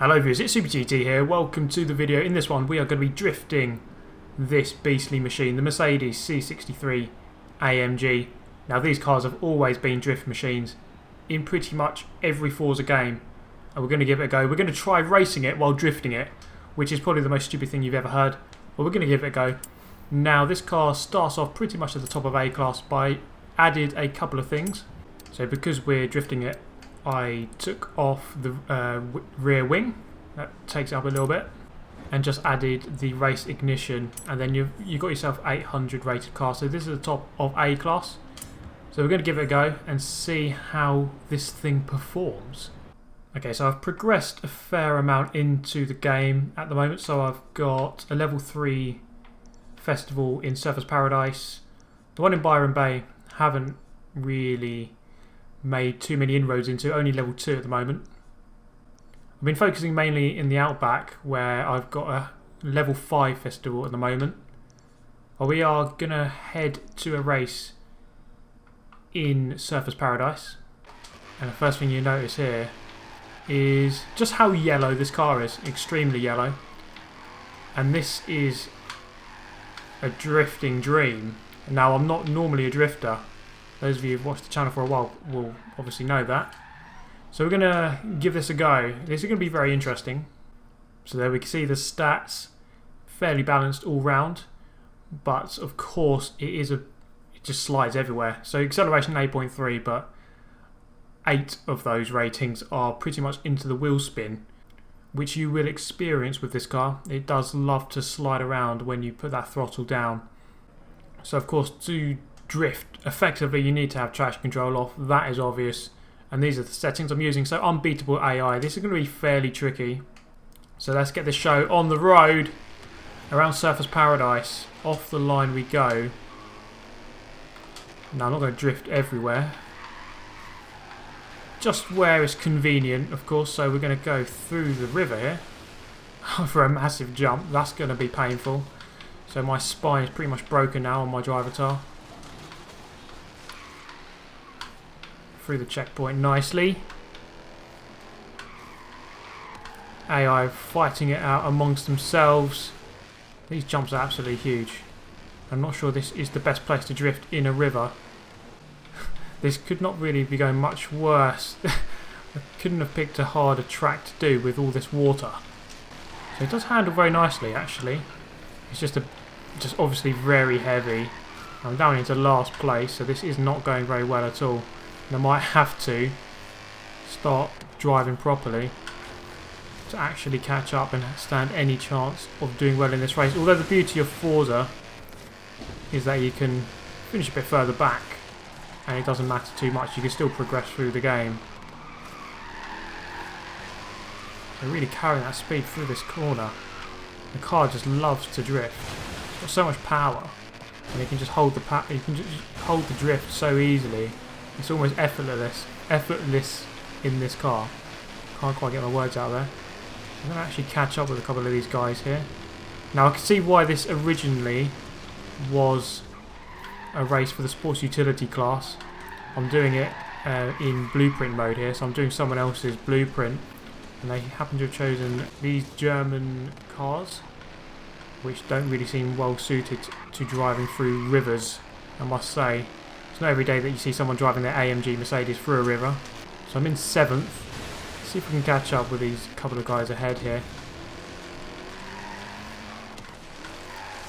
Hello viewers, it's SuperGT here. Welcome to the video. In this one we are going to be drifting this beastly machine, the Mercedes C63 AMG. Now these cars have always been drift machines in pretty much every Forza game, and we're going to give it a go. We're going to try racing it while drifting it, which is probably the most stupid thing you've ever heard, but we're going to give it a go. Now this car starts off pretty much at the top of A class, by added a couple of things. So because we're drifting it, I took off the rear wing, that takes it up a little bit, and just added the race ignition, and then you got yourself 800 rated car. So this is the top of A class. So we're going to give it a go and see how this thing performs. Okay, so I've progressed a fair amount into the game at the moment. So I've got a level 3 festival in Surfers Paradise. The one in Byron Bay haven't really made too many inroads into, only level 2 at the moment. I've been focusing mainly in the Outback, where I've got a level 5 festival at the moment. But we are going to head to a race in Surfers Paradise. And the first thing you notice here is just how yellow this car is, extremely yellow. And this is a drifting dream. Now I'm not normally a drifter. Those of you who've watched the channel for a while will obviously know that. So we're going to give this a go. This is going to be very interesting. So there we can see the stats, fairly balanced all round, but of course it just slides everywhere. So acceleration 8.3, but 8 of those ratings are pretty much into the wheel spin, which you will experience with this car. It does love to slide around when you put that throttle down. So of course, to drift effectively you need to have traction control off, that is obvious, and these are the settings I'm using. So unbeatable AI, this is going to be fairly tricky. So let's get this show on the road around Surfers Paradise. Off the line we go. Now I'm not going to drift everywhere, just where it's convenient of course. So we're going to go through the river here for a massive jump. That's going to be painful. So my spine is pretty much broken now on my driver tar. Through the checkpoint nicely. AI fighting it out amongst themselves. These jumps are absolutely huge. I'm not sure this is the best place to drift in a river. This could not really be going much worse. I couldn't have picked a harder track to do with all this water. So it does handle very nicely actually. It's just obviously very heavy. I'm down into last place, so this is not going very well at all. And I might have to start driving properly to actually catch up and stand any chance of doing well in this race. Although the beauty of Forza is that you can finish a bit further back and it doesn't matter too much, you can still progress through the game. They're really carrying that speed through this corner. The car just loves to drift. It's got so much power, and you can just hold the drift so easily. It's almost effortless in this car. Can't quite get my words out there. I'm going to actually catch up with a couple of these guys here. Now I can see why this originally was a race for the sports utility class. I'm doing it in blueprint mode here, so I'm doing someone else's blueprint, and they happen to have chosen these German cars, which don't really seem well suited to driving through rivers, I must say. It's not every day that you see someone driving their AMG Mercedes through a river. So I'm in 7th. See if we can catch up with these couple of guys ahead here.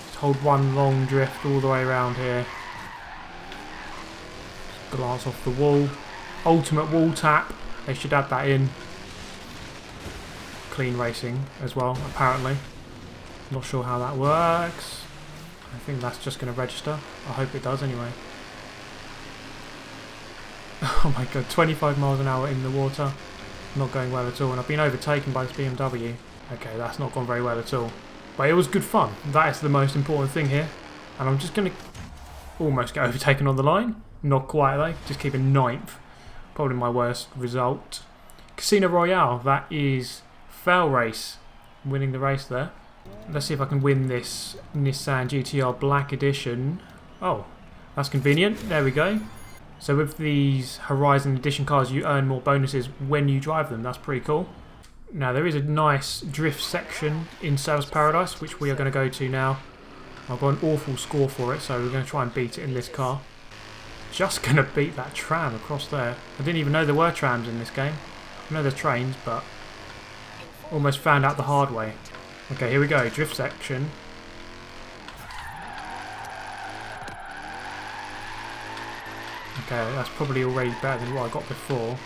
Just hold one long drift all the way around here. Just glance off the wall. Ultimate wall tap. They should add that in. Clean racing as well, apparently. Not sure how that works. I think that's just going to register. I hope it does anyway. Oh my god, 25 miles an hour in the water. Not going well at all, and I've been overtaken by this BMW. Okay, that's not gone very well at all. But it was good fun. That is the most important thing here. And I'm just going to almost get overtaken on the line. Not quite though, just keeping 9th. Probably my worst result. Casino Royale, that is Fail Race. Winning the race there. Let's see if I can win this Nissan GTR Black Edition. Oh, that's convenient. There we go. So with these Horizon Edition cars, you earn more bonuses when you drive them. That's pretty cool. Now there is a nice drift section in Sales Paradise, which we are going to go to now. I've got an awful score for it, so we're going to try and beat it in this car. Just going to beat that tram across there. I didn't even know there were trams in this game. I know there's trains, but almost found out the hard way. Okay, here we go, drift section. Okay, that's probably already better than what I got before.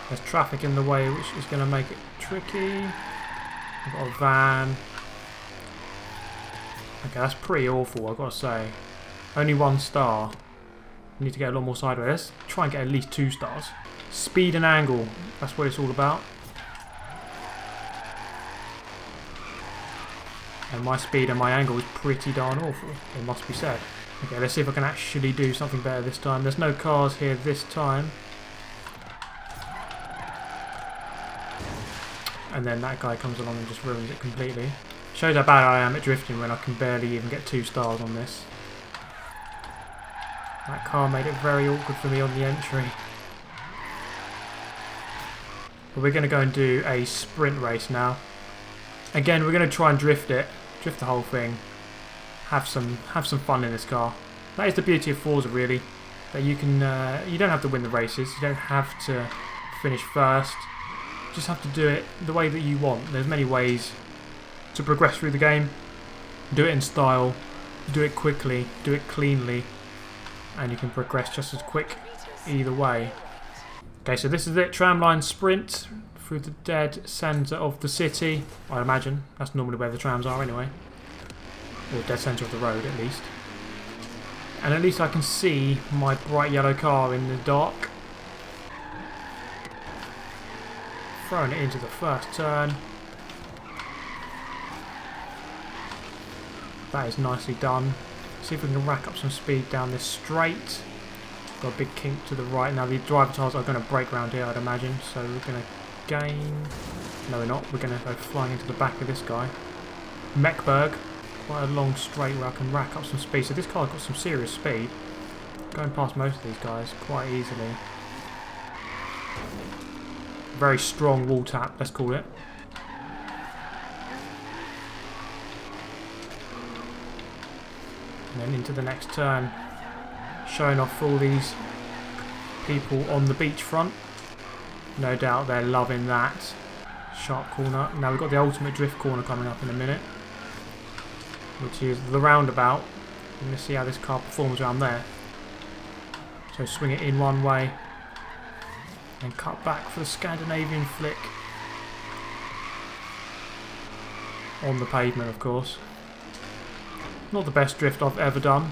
There's traffic in the way, which is going to make it tricky. I've got a van. Okay, that's pretty awful, I've got to say. Only 1 star. Need to get a lot more sideways. Let's try and get at least 2 stars. Speed and angle, that's what it's all about. And my speed and my angle is pretty darn awful, it must be said. Okay, let's see if I can actually do something better this time. There's no cars here this time. And then that guy comes along and just ruins it completely. Shows how bad I am at drifting when I can barely even get 2 stars on this. That car made it very awkward for me on the entry. But we're going to go and do a sprint race now. Again, we're going to try and drift it. Drift the whole thing. Have some fun in this car. That is the beauty of Forza, really. That you can you don't have to win the races. You don't have to finish first. You just have to do it the way that you want. There's many ways to progress through the game. Do it in style. Do it quickly. Do it cleanly. And you can progress just as quick either way. Okay, so this is it. Tramline sprint through the dead centre of the city. I imagine. That's normally where the trams are anyway. Or dead centre of the road at least. And at least I can see my bright yellow car in the dark. Throwing it into the first turn. That is nicely done. See if we can rack up some speed down this straight. Got a big kink to the right. Now the driver tiles are going to break round here, I'd imagine. So we're going to gain. No, we're not. We're going to go flying into the back of this guy. Mechberg. Quite a long straight where I can rack up some speed. So this car's got some serious speed. Going past most of these guys quite easily. Very strong wall tap, let's call it. And then into the next turn. Showing off all these people on the beachfront. No doubt they're loving that. Sharp corner. Now we've got the ultimate drift corner coming up in a minute. Which is the roundabout. I'm going to see how this car performs around there. So swing it in one way. And cut back for the Scandinavian flick. On the pavement, of course. Not the best drift I've ever done.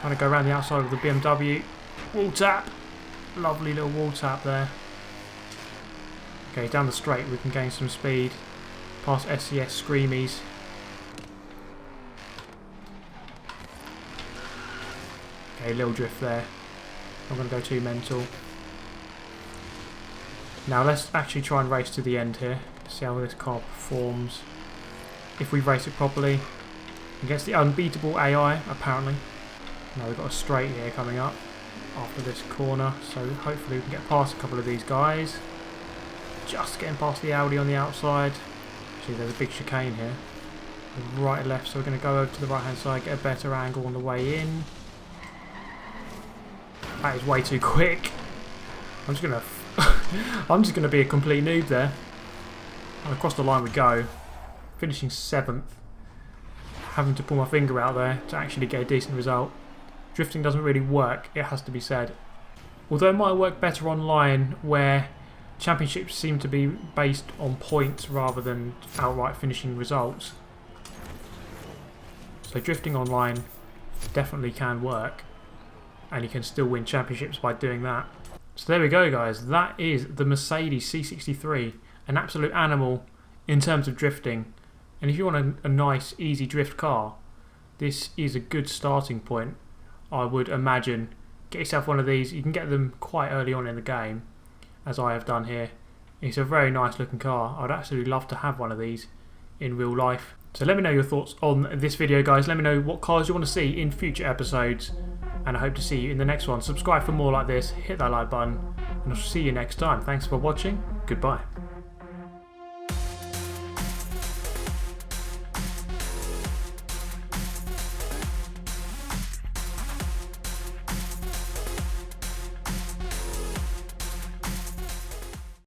Trying to go around the outside of the BMW. Wall tap. Lovely little wall tap there. Okay, down the straight we can gain some speed. Past SES Screamies. Okay, little drift there. I'm going to go too mental. Now let's actually try and race to the end here. See how this car performs. If we race it properly. Against the unbeatable AI, apparently. Now we've got a straight here coming up. After this corner. So hopefully we can get past a couple of these guys. Just getting past the Audi on the outside. Actually there's a big chicane here. Right and left. So we're going to go over to the right hand side. Get a better angle on the way in. That is way too quick. I'm just gonna be a complete noob there. And across the line we go. Finishing 7th. Having to pull my finger out there to actually get a decent result. Drifting doesn't really work, it has to be said. Although it might work better online where championships seem to be based on points rather than outright finishing results. So drifting online definitely can work. And you can still win championships by doing that. So there we go guys, that is the Mercedes C63, an absolute animal in terms of drifting. And if you want a nice easy drift car, this is a good starting point. I would imagine get yourself one of these. You can get them quite early on in the game, as I have done here. It's a very nice looking car. I'd absolutely love to have one of these in real life. So let me know your thoughts on this video guys. Let me know what cars you want to see in future episodes. And I hope to see you in the next one. Subscribe for more like this, hit that like button, and I'll see you next time. Thanks for watching. Goodbye.